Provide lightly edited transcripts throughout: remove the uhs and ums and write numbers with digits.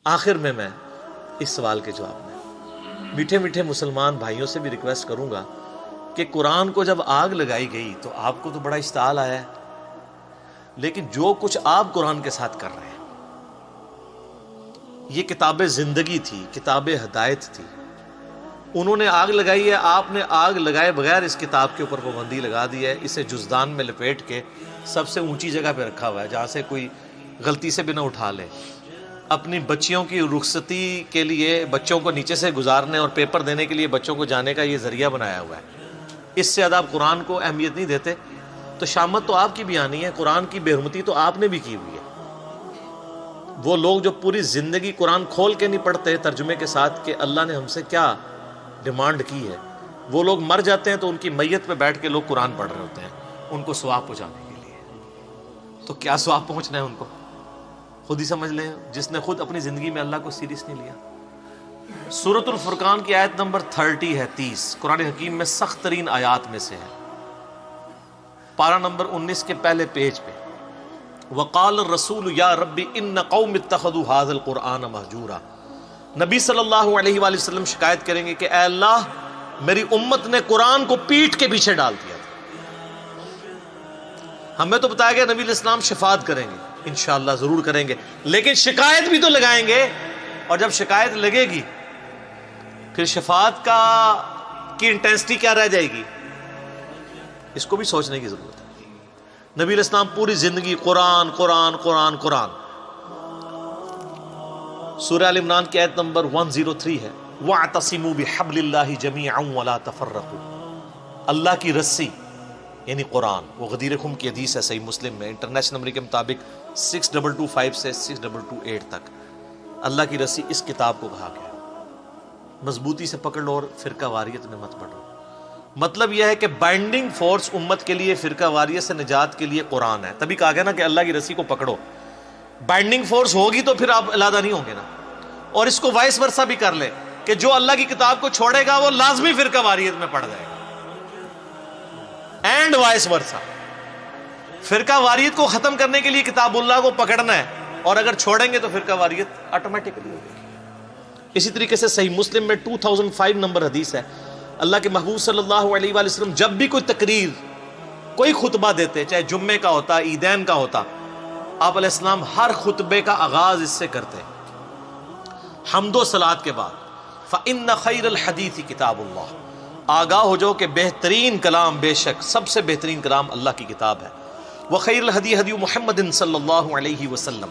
آخر میں اس سوال کے جواب میں میٹھے میٹھے مسلمان بھائیوں سے بھی ریکویسٹ کروں گا کہ قرآن کو جب آگ لگائی گئی تو آپ کو تو بڑا اشتعال آیا ہے، لیکن جو کچھ آپ قرآن کے ساتھ کر رہے ہیں، یہ کتاب زندگی تھی، کتاب ہدایت تھی، انہوں نے آگ لگائی ہے، آپ نے آگ لگائے بغیر اس کتاب کے اوپر پابندی لگا دی ہے، اسے جزدان میں لپیٹ کے سب سے اونچی جگہ پہ رکھا ہوا ہے جہاں سے کوئی غلطی سے بھی نہ اٹھا لے، اپنی بچیوں کی رخصتی کے لیے بچوں کو نیچے سے گزارنے اور پیپر دینے کے لیے بچوں کو جانے کا یہ ذریعہ بنایا ہوا ہے، اس سے زیادہ آپ قرآن کو اہمیت نہیں دیتے، تو شامت تو آپ کی بھی آنی ہے، قرآن کی بے حرمتی تو آپ نے بھی کی ہوئی ہے۔ وہ لوگ جو پوری زندگی قرآن کھول کے نہیں پڑھتے ترجمے کے ساتھ کہ اللہ نے ہم سے کیا ڈیمانڈ کی ہے، وہ لوگ مر جاتے ہیں تو ان کی میت پہ بیٹھ کے لوگ قرآن پڑھ رہے ہوتے ہیں ان کو ثواب پہنچانے کے لیے، تو کیا ثواب پہنچنا ہے ان کو خود ہی سمجھ لیں، جس نے خود اپنی زندگی میں اللہ کو سیریس نہیں لیا۔ سورۃ الفرقان کی آیت نمبر 30 ہے، 30 قرآن حکیم میں سخت ترین آیات میں سے ہے، پارہ نمبر 19 کے پہلے پیج پہ، وقال الرسول یا رب ان قوم اتخذوا هذا القرآن مہجورا۔ نبی صلی اللہ علیہ وآلہ وسلم شکایت کریں گے کہ اے اللہ میری امت نے قرآن کو پیٹھ کے پیچھے ڈال دیا تھا۔ ہمیں تو بتایا گیا نبی علیہ السلام شفاعت کریں گے، انشاءاللہ ضرور کریں گے، لیکن شکایت بھی تو لگائیں گے، اور جب شکایت لگے گی پھر شفاعت کی انٹینسٹی کیا رہ جائے گی، اس کو بھی سوچنے کی ضرورت ہے۔ نبی علیہ السلام پوری زندگی قرآن قرآن قرآن قرآن۔ سورہ ال عمران کی آیت نمبر 103 ہے، وَاعْتَصِمُوا بِحَبْلِ اللَّهِ جَمِيعًا وَلَا تَفَرَّقُوا۔ اللہ کی رسی یعنی قرآن، وہ غدیر خم کی حدیث ہے صحیح مسلم میں، انٹرنیشنل نمبر کے مطابق 6225 سے 6228 تک، اللہ کی رسی اس کتاب کو کہا گیا، مضبوطی سے پکڑ لو اور فرقہ واریت میں مت بڑھو۔ مطلب یہ ہے کہ بائنڈنگ فورس امت کے لیے فرقہ واریت سے نجات کے لیے قرآن ہے، تبھی کہا گیا نا کہ اللہ کی رسی کو پکڑو، بائنڈنگ فورس ہوگی تو پھر آپ علیحدہ نہیں ہوں گے نا۔ اور اس کو وائس ورثہ بھی کر لے کہ جو اللہ کی کتاب کو چھوڑے گا وہ لازمی فرقہ واریت میں پڑ جائے گا، اینڈ وائس ورثہ۔ فرقہ واریت کو ختم کرنے کے لیے کتاب اللہ کو پکڑنا ہے، اور اگر چھوڑیں گے تو فرقہ واریت آٹومیٹکلی ہوگی۔ اسی طریقے سے صحیح مسلم میں 2005 نمبر حدیث ہے، اللہ کے محبوب صلی اللہ علیہ وآلہ وسلم جب بھی کوئی تقریر کوئی خطبہ دیتے، چاہے جمعے کا ہوتا عیدین کا ہوتا، آپ علیہ السلام ہر خطبے کا آغاز اس سے کرتے حمد و صلات کے بعد، فَإِنَّ خَيْرَ الْحَدِيثِ كِتَابُ اللَّهِ، آگاہ ہو جاؤ کہ بہترین کلام، بے شک سب سے بہترین کلام اللہ کی کتاب ہے، وَخَيْرُ الْهَدِي هَدِيُّ مُحَمَّدٍ صلی اللہ علیہ وسلم،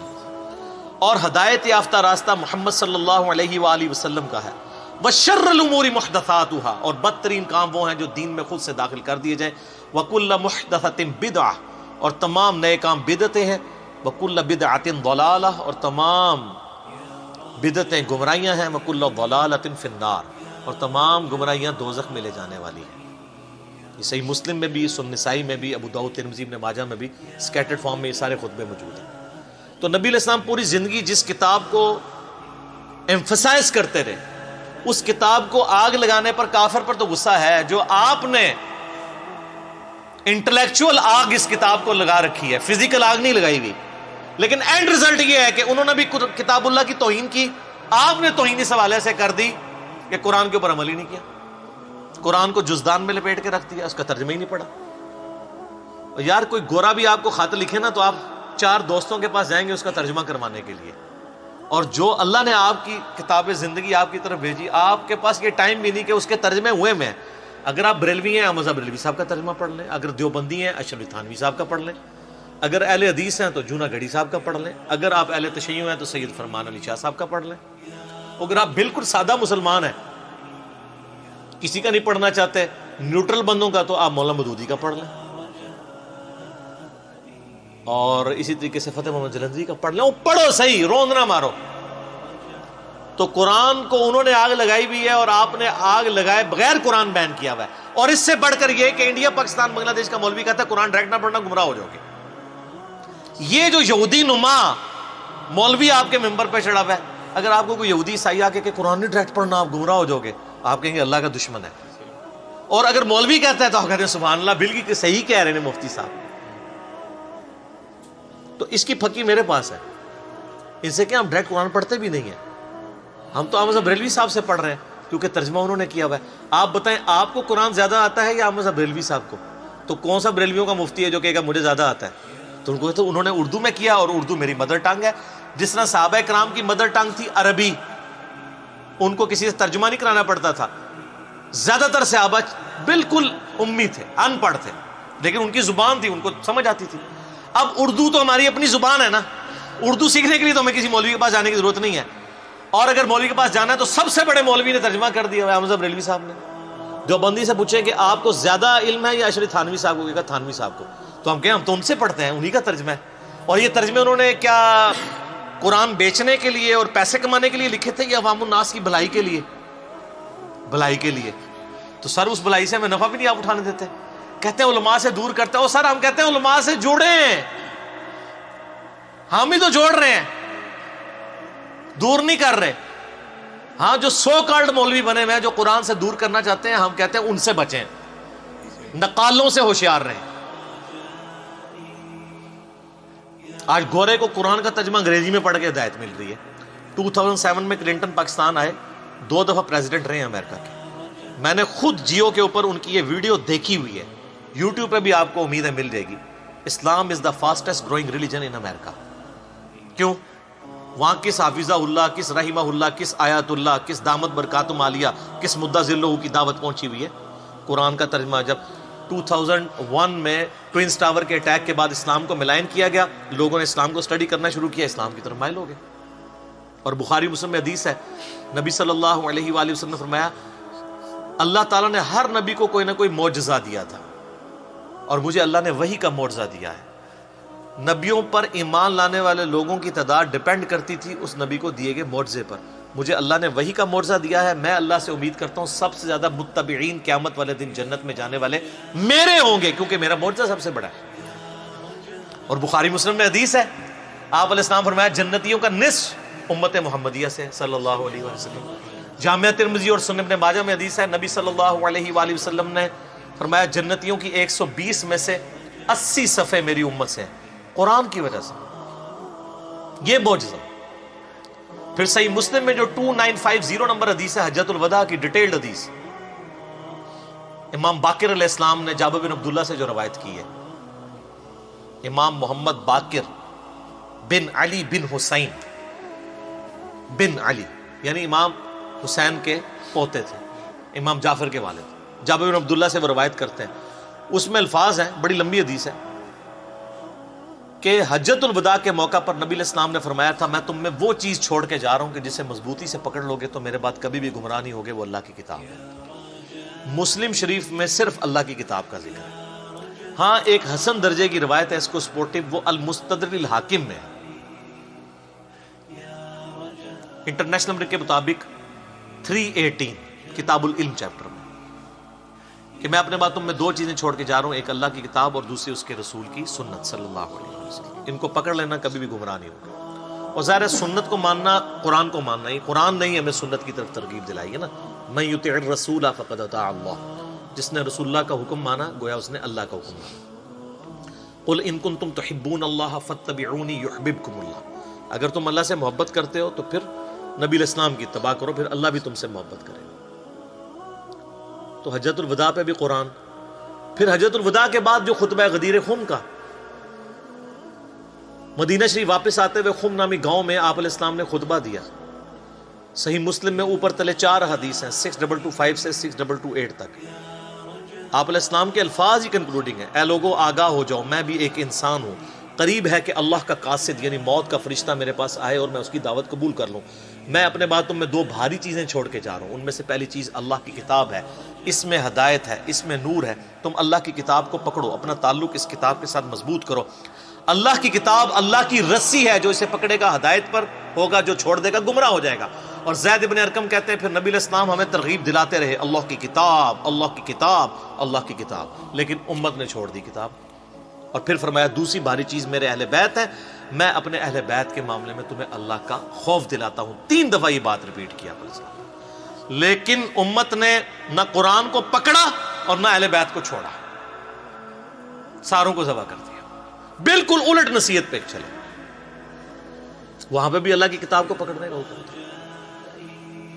اور ہدایت یافتہ راستہ محمد صلی اللہ علیہ وآلہ وسلم کا ہے، وَشَرَّ الْأُمُورِ مُحْدَثَاتُهَا، اور بدترین کام وہ ہیں جو دین میں خود سے داخل کر دیے جائیں، وَكُلَّ مُحْدَثَةٍ بِدْعَةٍ، اور تمام نئے کام بدعتیں ہیں، وَكُلَّ بِدْعَةٍ ضَلَالَةٍ، اور تمام بدعتیں گمراہیاں ہیں، وَكُلَّ ضَلَالَةٍ فِي النَّارِ، اور تمام گمراہیاں دوزخ میں لے جانے والی ہیں۔ یہ صحیح مسلم میں بھی، سنن نسائی میں بھی، ابو داؤد ترمذی ابن ماجہ میں بھی سکیٹرڈ فارم میں یہ سارے خطبے موجود ہیں۔ تو نبی علیہ السلام پوری زندگی جس کتاب کو ایمفسائز کرتے رہے، اس کتاب کو آگ لگانے پر کافر پر تو غصہ ہے، جو آپ نے انٹلیکچوئل آگ اس کتاب کو لگا رکھی ہے، فزیکل آگ نہیں لگائی ہوئی، لیکن اینڈ ریزلٹ یہ ہے کہ انہوں نے بھی کتاب اللہ کی توہین کی، آپ نے توہین اس حوالے سے کر دی کہ قرآن کے اوپر عمل ہی نہیں کیا، قرآن کو جزدان میں لپیٹ کے رکھ دیا، اس کا ترجمہ ہی نہیں پڑھا۔ اور یار کوئی گورا بھی آپ کو خط لکھے نا تو آپ 4 دوستوں کے پاس جائیں گے اس کا ترجمہ کروانے کے لیے، اور جو اللہ نے آپ کی کتاب زندگی آپ کی طرف بھیجی، آپ کے پاس یہ ٹائم بھی نہیں کہ اس کے ترجمے ہوئے میں، اگر آپ بریلوی ہیں حمزہ بریلوی صاحب کا ترجمہ پڑھ لیں، اگر دیوبندی ہیں اشرف علی تھانوی صاحب کا پڑھ لیں، اگر اہل حدیث ہیں تو جونا گڑھی صاحب کا پڑھ لیں، اگر آپ اہل تشیع ہیں تو سید فرمان علی شاہ صاحب کا پڑھ لیں، اگر آپ بالکل سادہ مسلمان ہیں کسی کا نہیں پڑھنا چاہتے نیوٹرل بندوں کا، تو آپ مولانا مودودی کا پڑھ لیں، اور اسی طریقے سے فتح محمد جلندری کا پڑھ لیں، وہ پڑھو صحیح، روند نہ مارو۔ تو قرآن کو انہوں نے آگ لگائی بھی ہے، اور آپ نے آگ لگائے بغیر قرآن بین کیا ہوا ہے، اور اس سے بڑھ کر یہ کہ انڈیا پاکستان بنگلہ دیش کا مولوی کہتا ہے قرآن ڈائریکٹ نہ پڑھنا گمراہ ہو جاؤ گے۔ یہ جو یہودی نما مولوی آپ کے ممبر پہ چڑھا ہوا ہے، اگر آپ کو کوئی یہودی عیسائی آ کے کہ قرآن نہیں ڈائریکٹ پڑھنا آپ گمراہ ہو جاؤ گے، آپ کہیں گے اللہ کا دشمن ہے، اور اگر مولوی کہتا ہے تو آپ کہتے ہیں سبحان اللہ بالکل صحیح کہہ رہے ہیں مفتی صاحب۔ تو اس کی پھکی میرے پاس ہے، ان سے کیا ہم ڈائریکٹ قرآن پڑھتے بھی نہیں ہیں, ہم تو احمد بریلوی صاحب سے پڑھ رہے ہیں کیونکہ ترجمہ انہوں نے کیا ہوا ہے. آپ بتائیں آپ کو قرآن زیادہ آتا ہے یا احمد بریلوی صاحب کو؟ تو کون سا بریلویوں کا مفتی ہے جو کہے گا مجھے زیادہ آتا ہے؟ تو ان کو تو انہوں نے اردو میں کیا, اور اردو میری مدر ٹنگ ہے. جس طرح صحابہ کرام کی مدر ٹنگ تھی عربی, ان کو کسی سے ترجمہ نہیں کرانا پڑتا تھا. زیادہ تر صحابہ بالکل امی تھے, ان پڑھ تھے, لیکن ان کی زبان تھی, ان کو سمجھ آتی تھی. اب اردو تو ہماری اپنی زبان ہے نا, اردو سیکھنے کے لیے تو ہمیں کسی مولوی کے پاس جانے کی ضرورت نہیں ہے. اور اگر مولوی کے پاس جانا ہے تو سب سے بڑے مولوی نے ترجمہ کر دیا ہے, احمد بریلوی صاحب نے. جو بندی سے پوچھیں کہ آپ کو زیادہ علم ہے یا اشرف تھانوی صاحب کو, کہا تھانوی صاحب کو. تو ہم کہیں ہم تو ان سے پڑھتے ہیں, انہی کا ترجمہ ہے. اور یہ ترجمے انہوں نے کیا قرآن بیچنے کے لیے اور پیسے کمانے کے لیے لکھے تھے یا عوام الناس کی بھلائی کے لیے؟ بھلائی کے لیے. تو سر اس بھلائی سے ہمیں نفع بھی نہیں آپ اٹھانے دیتے. کہتے ہیں علماء سے دور کرتے ہیں. اور سر ہم کہتے ہیں علماء سے جڑیں, ہم ہی تو جوڑ رہے ہیں, دور نہیں کر رہے. ہاں جو سو کالڈ مولوی بنے ہوئے ہیں جو قرآن سے دور کرنا چاہتے ہیں, ہم کہتے ہیں ان سے بچیں, نقالوں سے ہوشیار رہیں. آج گورے کو قرآن کا ترجمہ انگریزی میں پڑھ کے ہدایت مل رہی ہے. 2007 میں کلنٹن پاکستان آئے, 2 دفعہ پریزیڈنٹ رہے ہیں امریکہ کے. میں نے خود جیو کے اوپر ان کی یہ ویڈیو دیکھی ہوئی ہے, یوٹیوب پہ بھی آپ کو امید ہے مل جائے گی. اسلام از دا فاسٹسٹ گروئنگ ریلیجن ان امریکہ. کیوں؟ وہاں کس حافظہ اللہ, کس رحمہ اللہ, کس آیات اللہ, کس دامت برکاتم عالیہ, کس مدہ ذلہ کی دعوت پہنچی ہوئی ہے. قرآن کا ترجمہ جب 2001 میں ٹوئنس ٹاور کے اٹیک کے بعد اسلام کو ملائن کیا گیا, لوگوں نے اسلام کو اسٹڈی کرنا شروع کیا, اسلام کی طرف مائل ہو گئے. اور بخاری مسلم میں حدیث ہے, نبی صلی اللہ علیہ وآلہ وسلم نے فرمایا اللہ تعالیٰ نے ہر نبی کو کوئی نہ کوئی معجزہ دیا تھا, اور مجھے اللہ نے وحی کا معجزہ دیا ہے. نبیوں پر ایمان لانے والے لوگوں کی تعداد ڈیپینڈ کرتی تھی اس نبی کو دیے گئے معجزے پر. مجھے اللہ نے وحی کا معجزہ دیا ہے, میں اللہ سے امید کرتا ہوں سب سے زیادہ متبعین قیامت والے دن جنت میں جانے والے میرے ہوں گے, کیونکہ میرا معجزہ سب سے بڑا ہے. اور بخاری مسلم میں حدیث ہے, آپ علیہ السلام فرمایا جنتیوں کا نصف امت محمدیہ سے صلی اللہ علیہ وسلم. جامعہ ترمذی اور سنن ابن ماجہ میں حدیث ہے, نبی صلی اللہ علیہ وآلہ وسلم نے فرمایا جنتیوں کی 120 میں سے 80 صفحے میری امت سے ہیں, قرآن کی وجہ سے. یہ معجزہ. پھر صحیح مسلم میں جو 2950 نمبر حدیث ہے, حجۃ الوداع کی ڈیٹیلڈ حدیث, امام باقر علیہ السلام نے جابر بن عبداللہ سے جو روایت کی ہے, امام محمد باقر بن علی بن حسین بن علی, یعنی امام حسین کے پوتے تھے, امام جعفر کے والد. جابر بن عبداللہ سے وہ روایت کرتے ہیں. اس میں الفاظ ہیں, بڑی لمبی حدیث ہے, کہ حجۃ الوداع کے موقع پر نبی علیہ السلام نے فرمایا تھا میں تم میں وہ چیز چھوڑ کے جا رہا ہوں کہ جسے مضبوطی سے پکڑ لوگے تو میرے بعد کبھی بھی گمراہ نہیں ہوگے, وہ اللہ کی کتاب ہے. مسلم شریف میں صرف اللہ کی کتاب کا ذکر ہے. ہاں ایک حسن درجے کی روایت ہے, اس کو سپورٹو, وہ المستدرک الحاکم میں ہے. انٹرنیشنل نمبر کے مطابق 318 کتاب العلم چیپٹر میں, کہ میں اپنے باتوں میں 2 چیزیں چھوڑ کے جا رہا ہوں, ایک اللہ کی کتاب اور دوسری اس کے رسول کی سنت صلی اللہ علیہ وسلم. ان کو پکڑ لینا کبھی بھی گمراہ نہیں ہوگا. اور ظاہر ہے سنت کو ماننا قرآن کو ماننا ہی, قرآن نہیں ہمیں سنت کی طرف ترغیب دلائی ہے نا. من یطع الرسول فقد اطاع اللہ, جس نے رسول اللہ کا حکم مانا گویا اس نے اللہ کا حکم مانا. قل ان کنتم تحبون اللہ فاتبعونی یحببکم اللہ, اگر تم اللہ سے محبت کرتے ہو تو پھر نبی علیہ السلام کی اتباع کرو, پھر اللہ بھی تم سے محبت کرے. تو حجۃ الوداع پہ بھی قرآن. پھر حجۃ الوداع کے بعد جو خطبہ غدیر خم کا, مدینہ شریف واپس آتے ہوئے خم نامی گاؤں میں آپ علیہ السلام نے خطبہ دیا. صحیح مسلم میں اوپر تلے 4 حدیث ہیں, 6225 سے 6228 تک. آپ علیہ السلام کے الفاظ ہی کنکلوڈنگ ہیں, اے لوگو آگاہ ہو جاؤ, میں بھی ایک انسان ہوں, قریب ہے کہ اللہ کا قاصد یعنی موت کا فرشتہ میرے پاس آئے اور میں اس کی دعوت قبول کر لوں. میں اپنے باتوں میں 2 بھاری چیزیں چھوڑ کے جا رہا ہوں. ان میں سے پہلی چیز اللہ کی کتاب ہے, اس میں ہدایت ہے, اس میں نور ہے. تم اللہ کی کتاب کو پکڑو, اپنا تعلق اس کتاب کے ساتھ مضبوط کرو. اللہ کی کتاب اللہ کی رسی ہے, جو اسے پکڑے گا ہدایت پر ہوگا, جو چھوڑ دے گا گمراہ ہو جائے گا. اور زید بن ارقم کہتے ہیں پھر نبی علیہ السلام ہمیں ترغیب دلاتے رہے, اللہ کی کتاب, اللہ کی کتاب, اللہ کی کتاب, لیکن امت نے چھوڑ دی کتاب. اور پھر فرمایا دوسری بھاری چیز میرے اہل بیت ہے, میں اپنے اہل بیت کے معاملے میں تمہیں اللہ کا خوف دلاتا ہوں. 3 دفعہ یہ بات ریپیٹ کیا. لیکن امت نے نہ قرآن کو پکڑا اور نہ اہل بیت کو چھوڑا, ساروں کو ذبح کر دیا, بالکل الٹ نصیحت پہ چلے. وہاں پہ بھی اللہ کی کتاب کو پکڑنے کا حکم تھا۔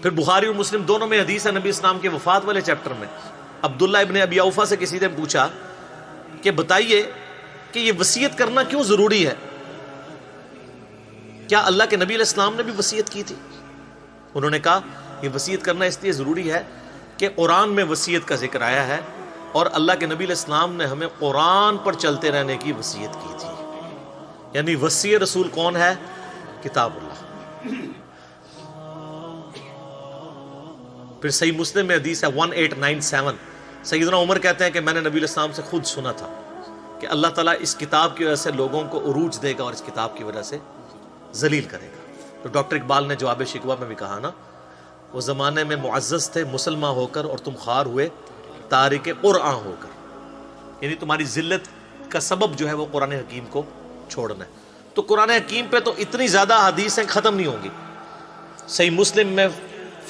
پھر بخاری اور مسلم دونوں میں حدیث ہے نبی اسلام کے وفات والے چیپٹر میں عبداللہ ابن ابی اوفا سے کسی نے پوچھا کہ بتائیے کہ یہ وصیت کرنا کیوں ضروری ہے؟ کیا اللہ کے نبی علیہ السلام نے بھی وصیت کی تھی؟ انہوں نے کہا یہ وصیت کرنا اس لیے ضروری ہے کہ قرآن میں وصیت کا ذکر آیا ہے اور اللہ کے نبی علیہ السلام نے ہمیں قرآن پر چلتے رہنے کی وصیت کی تھی۔ یعنی وصی رسول کون ہے؟ کتاب اللہ۔ پھر صحیح مسلم میں حدیث ہے 1897، سیدنا عمر کہتے ہیں کہ میں نے نبی علیہ السلام سے خود سنا تھا کہ اللہ تعالیٰ اس کتاب کی وجہ سے لوگوں کو عروج دے گا اور اس کتاب کی وجہ سے ذلیل کرے گا۔ تو ڈاکٹر اقبال نے جواب شکوہ میں بھی کہا نا، وہ زمانے میں معزز تھے مسلمان ہو کر اور تم خوار ہوئے تارک قرآن ہو کر، یعنی تمہاری ذلت کا سبب جو ہے وہ قرآن حکیم کو چھوڑنا ہے۔ تو قرآن حکیم پہ تو اتنی زیادہ حدیثیں ختم نہیں ہوں گی۔ صحیح مسلم میں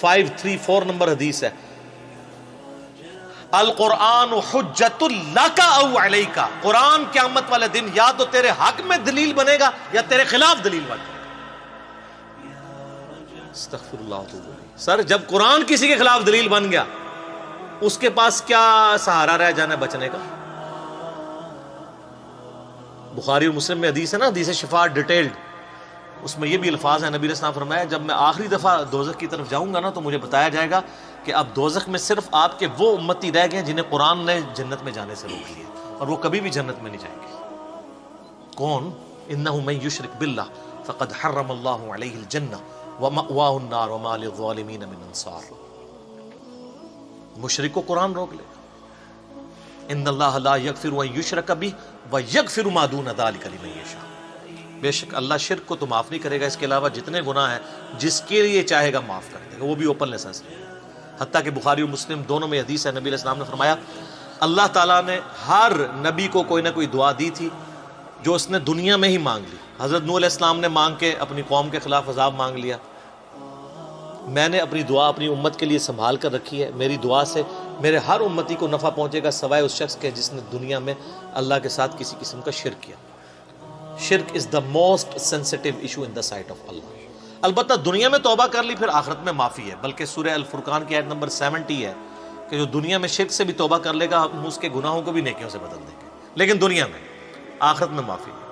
534 نمبر حدیث ہے، القرآن حجت لک او علیک، قرآن قیامت والے دن یا تو تیرے حق میں دلیل بنے گا یا تیرے خلاف دلیل بنے گا۔ استغفر اللہ۔ سر جب قرآن کسی کے خلاف دلیل بن گیا اس کے پاس کیا سہارا رہ جانا بچنے کا؟ بخاری اور مسلم میں حدیث ہے نا، حدیث شفاعت ڈیٹیلڈ، اس میں یہ بھی الفاظ ہیں، نبی علیہ السلام فرمایا جب میں آخری دفعہ دوزخ کی طرف جاؤں گا نا تو مجھے بتایا جائے گا کہ اب دوزخ میں صرف آپ کے وہ امتی رہ گئے جنہیں قرآن نے جنت میں جانے سے روک لیا اور وہ کبھی بھی جنت میں نہیں جائیں گے۔ کون؟ انہ من یشرک باللہ فقد حرم اللہ علیہ الجنہ ومأواہ النار وما للظالمین من انصار۔ مشرک کو قرآن روک لے گا۔ ان اللہ لا یغفر ان یشرک بہ ویغفر ما دون ذلک لمن یشاء، بے شک اللہ شرک کو تو معاف نہیں کرے گا، اس کے علاوہ جتنے گناہ ہیں جس کے لیے چاہے گا معاف کر دے گا، وہ بھی اوپن لائسنس۔ حتیٰ کہ بخاری و مسلم دونوں میں حدیث ہے، نبی علیہ السلام نے فرمایا اللہ تعالیٰ نے ہر نبی کو کوئی نہ کوئی دعا دی تھی جو اس نے دنیا میں ہی مانگ لی۔ حضرت نوح علیہ السلام نے مانگ کے اپنی قوم کے خلاف عذاب مانگ لیا۔ میں نے اپنی دعا اپنی امت کے لیے سنبھال کر رکھی ہے، میری دعا سے میرے ہر امتی کو نفع پہنچے گا سوائے اس شخص کے جس نے دنیا میں اللہ کے ساتھ کسی قسم کا شرک کیا۔ شرک is the most sensitive issue in the sight of اللہ۔ البتہ دنیا میں توبہ کر لی پھر آخرت میں معافی ہے، بلکہ سورہ الفرقان کی آیت نمبر 70 ہے کہ جو دنیا میں شرک سے بھی توبہ کر لے گا ہم اس کے گناہوں کو بھی نیکیوں سے بدل دیں گے، لیکن دنیا میں، آخرت میں معافی ہے۔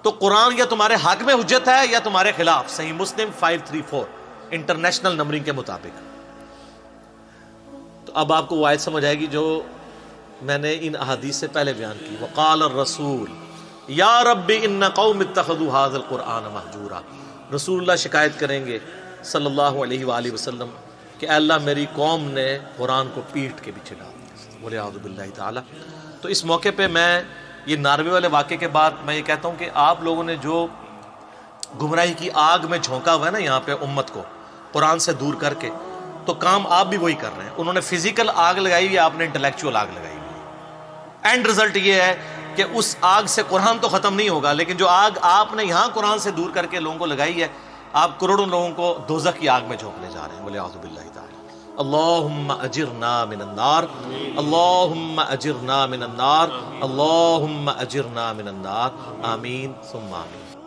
تو قرآن یا تمہارے حق میں حجت ہے یا تمہارے خلاف۔ صحیح مسلم 534 انٹرنیشنل نمبرنگ کے مطابق۔ تو اب آپ کو وہ آیت سمجھ آئے گی جو میں نے ان احادیث سے پہلے بیان کی، وقال الرسول یا رب ان قوم اتخذوا هذا القرآن مہجورا۔ رسول اللہ شکایت کریں گے صلی اللہ علیہ وآلہ وسلم کہ اے اللہ میری قوم نے قرآن کو پیٹھ کے پیچھے ڈال دیا، والعیاذ باللہ تعالی۔ تو اس موقع پہ میں یہ ناروے والے واقعے کے بعد میں یہ کہتا ہوں کہ آپ لوگوں نے جو گمراہی کی آگ میں جھونکا ہوا ہے نا یہاں پہ امت کو قرآن سے دور کر کے، تو کام آپ بھی وہی کر رہے ہیں۔ انہوں نے فزیکل آگ لگائی ہوئی ہے، آپ نے انٹلیکچوئل آگ لگائی ہوئی ہے۔ اینڈ رزلٹ یہ ہے کہ اس آگ سے قرآن تو ختم نہیں ہوگا، لیکن جو آگ آپ نے یہاں قرآن سے دور کر کے لوگوں کو لگائی ہے، آپ کروڑوں لوگوں کو دوزخ کی آگ میں جھونکنے جا رہے ہیں، والعیاذ باللہ تعالی۔ اللہم اجرنا من النار، اللہم اجرنا من النار، اللہم اجرنا من النار، آمین ثم آمین۔